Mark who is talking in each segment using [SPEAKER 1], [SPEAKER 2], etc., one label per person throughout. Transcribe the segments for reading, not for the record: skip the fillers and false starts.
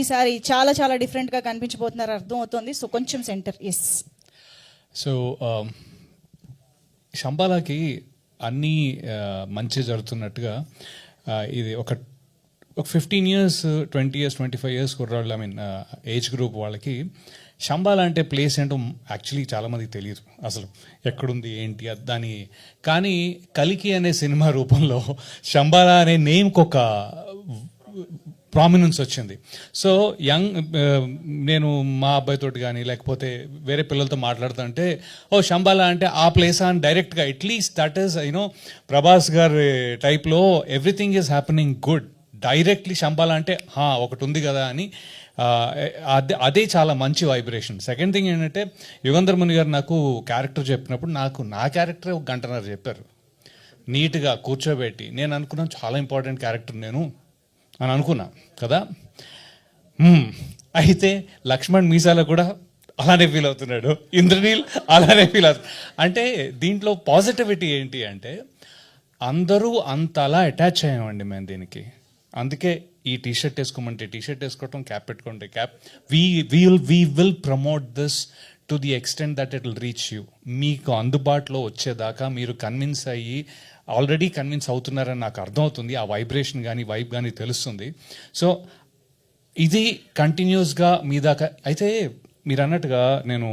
[SPEAKER 1] ఈసారి చాలా చాలా డిఫరెంట్గా కనిపించబోతున్నారు అర్థం అవుతుంది. సో కొంచెం సెంటర్. ఎస్.
[SPEAKER 2] సో శంబాలాకి అన్నీ మంచి జరుగుతున్నట్టుగా ఇది ఒక 15 years 20 years 25 years కుర్రాళ్ళు, ఐ మీన్ ఏజ్ గ్రూప్ వాళ్ళకి శంబాలా అంటే ప్లేస్ ఏంటో యాక్చువల్లీ చాలామందికి తెలియదు అసలు ఎక్కడుంది ఏంటి దాని. కానీ కలికి అనే సినిమా రూపంలో శంబాలా అనే నేమ్కి ఒక ప్రామినెన్స్ వచ్చింది. సో నేను మా అబ్బాయితోటి కానీ లేకపోతే వేరే పిల్లలతో మాట్లాడుతుంటే ఓ శంబాలా అంటే ఆ ప్లేస్ అని డైరెక్ట్గా at least that is you know Prabhas గారి టైప్లో everything is happening good. Directly Shambhala అంటే ఒకటి ఉంది కదా అని అదే చాలా మంచి వైబ్రేషన్. సెకండ్ థింగ్ ఏంటంటే యుగంధర్ ముని గారు నాకు క్యారెక్టర్ చెప్పినప్పుడు నా క్యారెక్టర్ 1 గంటన్నర చెప్పారు నీట్గా కూర్చోబెట్టి. నేను అనుకున్నాను చాలా ఇంపార్టెంట్ క్యారెక్టర్ నేను అని అనుకున్నా కదా. అయితే లక్ష్మణ్ మీసాల కూడా అలానే ఫీల్ అవుతున్నాడు, ఇంద్రనీల్ అలానే ఫీల్ అవుతున్నాడు. అంటే దీంట్లో పాజిటివిటీ ఏంటి అంటే అందరూ అంత అలా అటాచ్ అయ్యామండి మేము దీనికి. అందుకే ఈ టీషర్ట్ వేసుకోమంటే టీషర్ట్ వేసుకోవటం, క్యాప్ పెట్టుకుంటే cap. We will promote this to the extent that it will reach you. మీకు అందుబాటులో వచ్చేదాకా మీరు కన్విన్స్ అయ్యి ఆల్రెడీ కన్విన్స్ అవుతున్నారని నాకు అర్థమవుతుంది. ఆ వైబ్రేషన్ కానీ వైబ్ కానీ తెలుస్తుంది. సో ఇది కంటిన్యూస్గా మీ దాకా. అయితే మీరు అన్నట్టుగా నేను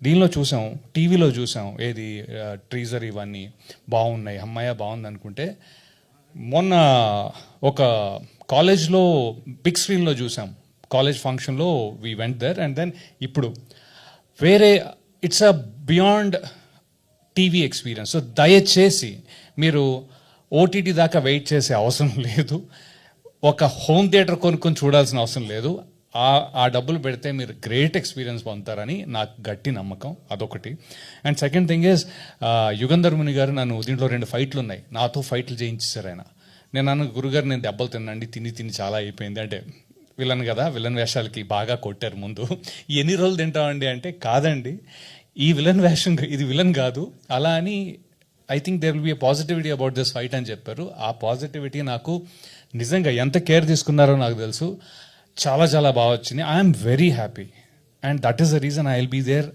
[SPEAKER 2] దీనిలో చూసాం, టీవీలో చూసాం, ఏది ట్రీజర్ ఇవన్నీ బాగున్నాయి, అమ్మాయ బాగుంది అనుకుంటే మొన్న ఒక కాలేజ్లో బిగ్ స్క్రీన్లో చూసాం, కాలేజ్ ఫంక్షన్లో we went there. And then ఇప్పుడు వేరే it's a beyond TV experience. So దయచేసి మీరు ఓటీటీ దాకా వెయిట్ చేసే అవసరం లేదు, ఒక హోమ్ థియేటర్ కొనుక్కొని చూడాల్సిన అవసరం లేదు. ఆ డబ్బులు పెడితే మీరు గ్రేట్ ఎక్స్పీరియన్స్ పొందుతారని నాకు గట్టి నమ్మకం. అదొకటి. And second thing is Yugandhar Muni గారు నన్ను దీంట్లో 2 ఫైట్లు ఉన్నాయి, నాతో ఫైట్లు చేయించారు ఆయన. నేను అన్న గురుగారు నేను దెబ్బలు తినండి, తిని చాలా అయిపోయింది అంటే విలన్ కదా, విలన్ వేషాలకి బాగా కొట్టారు ముందు. ఎన్ని రోజులు తింటామండి అంటే కాదండి, ఈ విలన్ వేషం ఇది విలన్ కాదు అలా అని. I think there will be a positivity about this fight అని చెప్పారు. ఆ పాజిటివిటీ నాకు నిజంగా ఎంత కేర్ తీసుకున్నారో నాకు తెలుసు. చాలా చాలా బాగా వచ్చింది. I'm very happy and that is the reason I will be there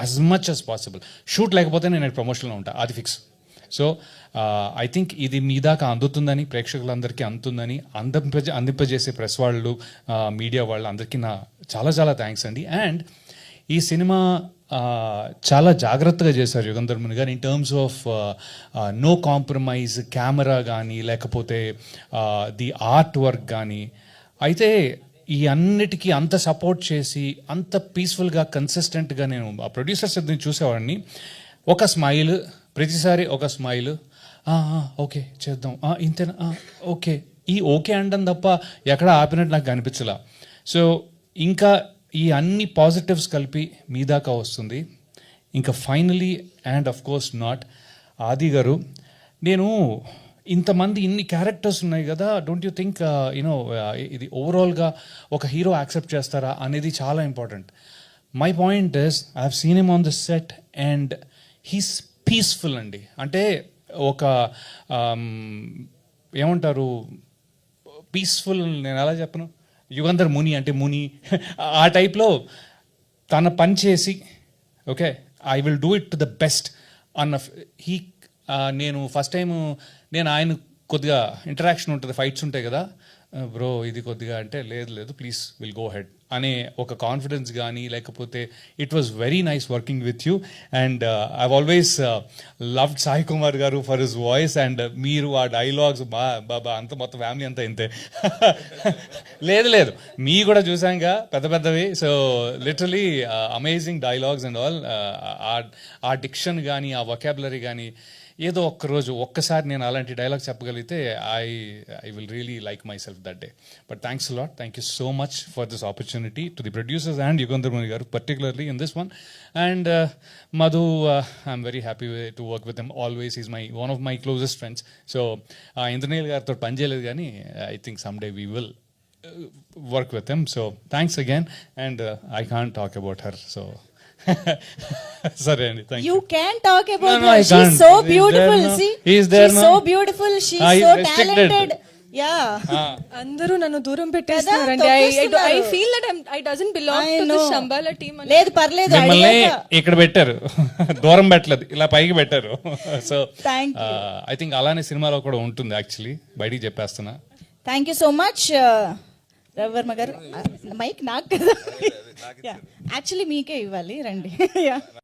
[SPEAKER 2] as much as possible. Shoot లేకపోతే నేను ప్రమోషన్లో ఉంటాను, అది ఫిక్స్. సో ఐ థింక్ ఇది మీ దాకా అందుతుందని, ప్రేక్షకులందరికీ అందుతుందని, అందింపజేసే ప్రెస్ వాళ్ళు, మీడియా వాళ్ళు అందరికీ నా చాలా చాలా థ్యాంక్స్ అండి. అండ్ ఈ సినిమా చాలా జాగ్రత్తగా చేశారు యుగంధర్ ముని గారు in terms of no compromise, camera కానీ లేకపోతే ది ఆర్ట్ వర్క్ కానీ. అయితే ఈ అన్నిటికీ అంత సపోర్ట్ చేసి అంత పీస్ఫుల్గా కన్సిస్టెంట్గా నేను ఆ ప్రొడ్యూసర్స్ ఇద్దరిని చూసేవాడిని. ఒక స్మైల్, ప్రతిసారి ఒక స్మైల్, ఓకే చేద్దాం, ఇంతేనా, ఓకే, ఈ ఓకే అనడం తప్ప ఎక్కడ ఆపినట్టు నాకు అనిపించలా. సో ఇంకా ఈ అన్ని పాజిటివ్స్ కలిపి మీ దాకా వస్తుంది. ఇంకా finally and of course not ఆది గారు, నేను ఇంతమంది ఇన్ని క్యారెక్టర్స్ ఉన్నాయి కదా, డోంట్ యూ థింక్ యూనో ఇది ఓవరాల్గా ఒక హీరో యాక్సెప్ట్ చేస్తారా అనేది చాలా important. My point is I have seen him on the set and he's peaceful అండి. అంటే ఒక ఏమంటారు పీస్ఫుల్, నేను ఎలా చెప్పను, యుగంధర్ ముని అంటే ముని ఆ టైప్లో తన పని చేసి okay I will do it to the best అన్న నేను ఫస్ట్ టైం నేను ఆయన కొద్దిగా ఇంటరాక్షన్ ఉంటుంది, ఫైట్స్ ఉంటాయి కదా, బ్రో ఇది కొద్దిగా అంటే లేదు ప్లీజ్ విల్ గో హెడ్ అనే ఒక కాన్ఫిడెన్స్ కానీ లేకపోతే it was very nice working with you. And I've always loved Sai Kumar గారు ఫర్ హిస్ వాయిస్. అండ్ మీరు ఆ డైలాగ్స్ బాబా అంత మొత్తం ఫ్యామిలీ అంతా ఇంతే. లేదు మీ కూడా చూసాంగా పెద్దవి. So literally amazing dialogues and all. ఆ డిక్షన్ కానీ ఆ వొకాబులరీ కానీ ఏదో ఒక్కసారి నేను అలాంటి డైలాగ్ చెప్పగలిగితే I will really like my self that day. But thanks a lot, thank you so much for this opportunity to the producers and Yugandhar Muni గారు particularly in this one. And Madhu, I'm very happy to work with him always. Is one of my closest friends. So Indraneel గారితో పని చేయలేదు కానీ I think some day we will work with him. So thanks again, and I can't talk about her, so sorry Andy, thank you.
[SPEAKER 1] You can talk about
[SPEAKER 2] No,
[SPEAKER 1] her.
[SPEAKER 2] I
[SPEAKER 1] She's
[SPEAKER 2] can't.
[SPEAKER 1] so
[SPEAKER 2] He's
[SPEAKER 1] beautiful.
[SPEAKER 2] there, no?
[SPEAKER 1] See,
[SPEAKER 2] He's there,
[SPEAKER 1] she's
[SPEAKER 2] no?
[SPEAKER 1] so beautiful. She's
[SPEAKER 2] He's
[SPEAKER 1] so
[SPEAKER 2] restricted.
[SPEAKER 1] talented. Yeah
[SPEAKER 3] అందరూ నన్ను దూరం పెట్టేస్తున్నారండి. I feel that I doesn't belong to this Shambala team.
[SPEAKER 1] లేదు పర్లేదు,
[SPEAKER 2] మిమ్మల్ని ఇక్కడ పెట్టారు, దూరం పెట్టలేదు, ఇలా పైకి పెట్టారు. సో
[SPEAKER 1] Thank
[SPEAKER 2] ఐ థింక్ అలానే సినిమాలో కూడా ఉంటుంది యాక్చువల్లీ, బయటికి చెప్పేస్తున్నా.
[SPEAKER 1] Thank you so much Ravivarma గారు. మైక్ నాకు కదా, యాక్చువల్లీ మీకే ఇవ్వాలి, రండి.